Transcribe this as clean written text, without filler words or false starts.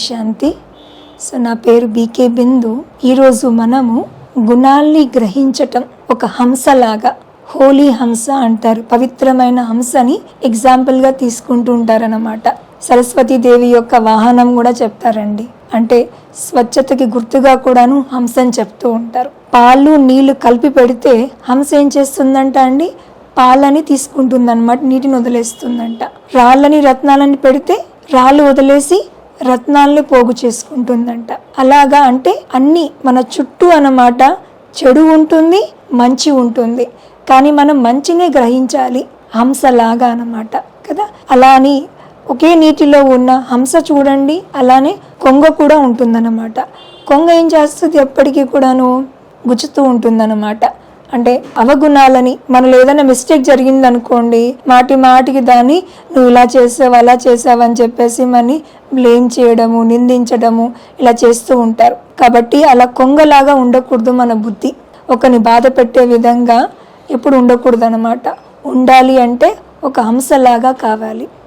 శాంతి. So నా పేరు BK బిందు. ఈరోజు మనము గుణాల్ని గ్రహించటం ఒక హంసలాగా, హోలీ హంస అంటారు, పవిత్రమైన హంసని ఎగ్జాంపుల్గా తీసుకుంటూ ఉంటారన్నమాట. సరస్వతీదేవి యొక్క వాహనం కూడా చెప్తారండి. అంటే స్వచ్ఛతకి గుర్తుగా కూడాను హంసని చెప్తూ ఉంటారు. పాలు నీళ్లు కలిపి పెడితే హంస ఏం చేస్తుందంట అండి, పాలని తీసుకుంటుందన్నమాట, నీటిని వదిలేస్తుందంట. రాళ్ళని రత్నాలని పెడితే రాళ్ళు వదిలేసి రత్నాల్ని పోగు చేసుకుంటుందంట. అలాగా అంటే అన్ని మన చుట్టూ అన్నమాట చెడు ఉంటుంది, మంచి ఉంటుంది, కానీ మనం మంచినే గ్రహించాలి, హంసలాగా అన్నమాట కదా. అలా అని ఒకే నీటిలో ఉన్న హంస చూడండి, అలానే కొంగ కూడా ఉంటుందన్నమాట. కొంగ ఏం చేస్తుంది, ఎప్పటికీ కూడాను గుచ్చుతూ ఉంటుందన్నమాట. అంటే అవగుణాలని, మనలో ఏదైనా మిస్టేక్ జరిగిందనుకోండి, మాటికి దాన్ని నువ్వు ఇలా చేసావు అలా చేసావు అని చెప్పేసి మనని బ్లేమ్ చేయడము, నిందించడము ఇలా చేస్తూ ఉంటారు. కాబట్టి అలా కొంగలాగా ఉండకూడదు. మన బుద్ధి ఒకరిని బాధ పెట్టే విధంగా ఎప్పుడు ఉండకూడదు అన్నమాట. ఉండాలి అంటే ఒక హంసలాగా కావాలి.